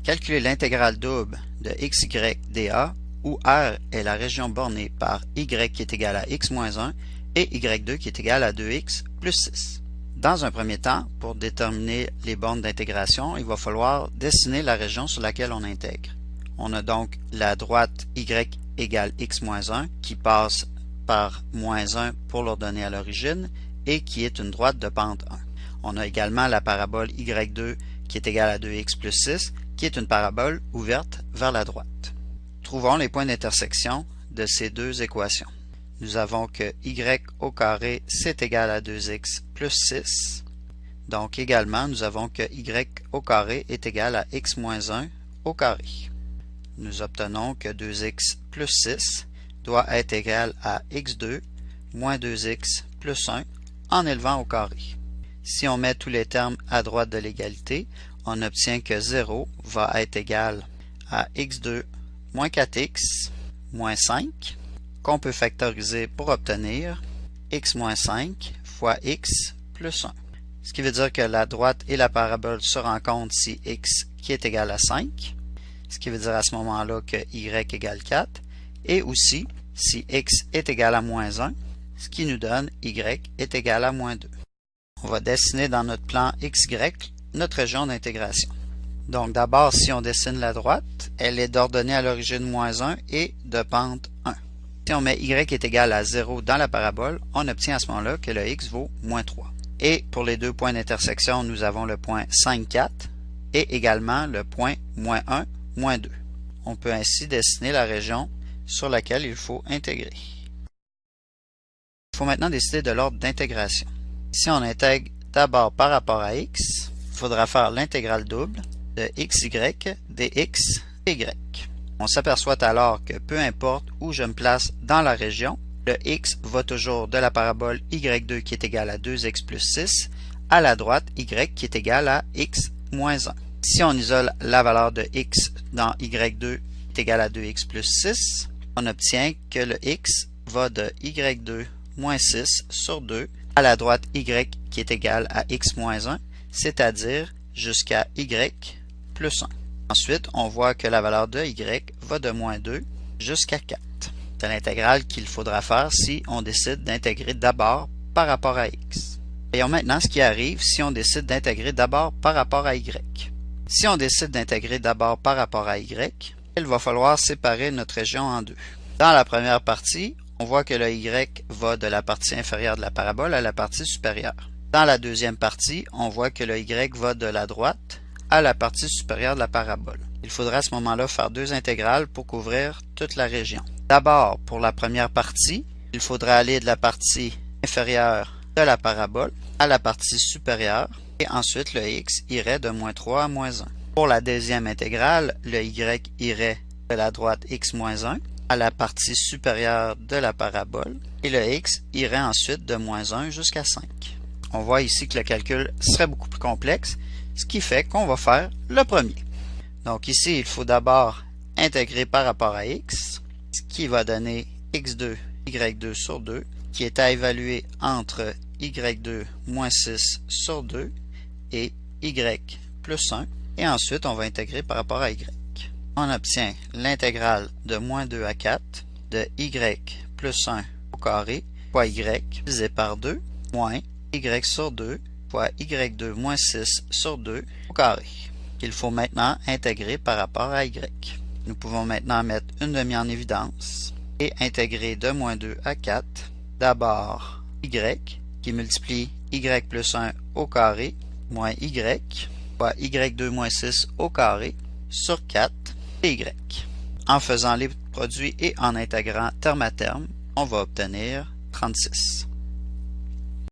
Calculer l'intégrale double de xy dA, où R est la région bornée par y qui est égal à x-1 et y2 qui est égal à 2x plus 6. Dans un premier temps, pour déterminer les bornes d'intégration, il va falloir dessiner la région sur laquelle on intègre. On a donc la droite y égale x-1 qui passe par moins 1 pour l'ordonnée à l'origine et qui est une droite de pente 1. On a également la parabole y2 qui est égale à 2x plus 6 qui est une parabole ouverte vers la droite. Trouvons les points d'intersection de ces deux équations. Nous avons que y au carré c'est égal à 2x plus 6. Donc également nous avons que y au carré est égal à x moins 1 au carré. Nous obtenons que 2x plus 6 doit être égal à x2 moins 2x plus 1 en élevant au carré. Si on met tous les termes à droite de l'égalité, on obtient que 0 va être égal à x2 moins 4x moins 5, qu'on peut factoriser pour obtenir x moins 5 fois x plus 1. Ce qui veut dire que la droite et la parabole se rencontrent si x qui est égal à 5, ce qui veut dire à ce moment-là que y égale 4, et aussi si x est égal à moins 1, ce qui nous donne y est égal à moins 2. On va dessiner dans notre plan XY notre région d'intégration. Donc d'abord, si on dessine la droite, elle est d'ordonnée à l'origine moins 1 et de pente 1. Si on met y est égal à 0 dans la parabole, on obtient à ce moment-là que le x vaut moins 3. Et pour les deux points d'intersection, nous avons le point 5, 4 et également le point moins 1, moins 2. On peut ainsi dessiner la région sur laquelle il faut intégrer. Il faut maintenant décider de l'ordre d'intégration. Si on intègre d'abord par rapport à x, il faudra faire l'intégrale double de xy dx dy. On s'aperçoit alors que peu importe où je me place dans la région, le x va toujours de la parabole y2 qui est égale à 2x plus 6 à la droite y qui est égale à x moins 1. Si on isole la valeur de x dans y2 est égale à 2x plus 6, on obtient que le x va de y2 moins 6 sur 2 à la droite y qui est égale à x moins 1, c'est-à-dire jusqu'à y plus 1. Ensuite, on voit que la valeur de y va de moins 2 jusqu'à 4. C'est l'intégrale qu'il faudra faire si on décide d'intégrer d'abord par rapport à x. Voyons maintenant ce qui arrive si on décide d'intégrer d'abord par rapport à y. Si on décide d'intégrer d'abord par rapport à y, il va falloir séparer notre région en deux. Dans la première partie, on voit que le y va de la partie inférieure de la parabole à la partie supérieure. Dans la deuxième partie, on voit que le y va de la droite à la partie supérieure de la parabole. Il faudra à ce moment-là faire deux intégrales pour couvrir toute la région. D'abord, pour la première partie, il faudra aller de la partie inférieure de la parabole à la partie supérieure et ensuite le x irait de moins 3 à moins 1. Pour la deuxième intégrale, le y irait de la droite x moins 1 à la partie supérieure de la parabole et le x irait ensuite de moins 1 jusqu'à 5. On voit ici que le calcul serait beaucoup plus complexe, ce qui fait qu'on va faire le premier. Donc ici, il faut d'abord intégrer par rapport à x, ce qui va donner x2, y2 sur 2, qui est à évaluer entre y2 moins 6 sur 2 et y plus 1. Et ensuite, on va intégrer par rapport à y. On obtient l'intégrale de moins 2 à 4 de y plus 1 au carré fois y divisé par 2 moins y sur 2 fois y2 moins 6 sur 2 au carré. Il faut maintenant intégrer par rapport à y. Nous pouvons maintenant mettre une demi en évidence et intégrer de moins 2 à 4 d'abord y qui multiplie y plus 1 au carré moins y fois y2 moins 6 au carré sur 4 et y. En faisant les produits et en intégrant terme à terme, on va obtenir 36.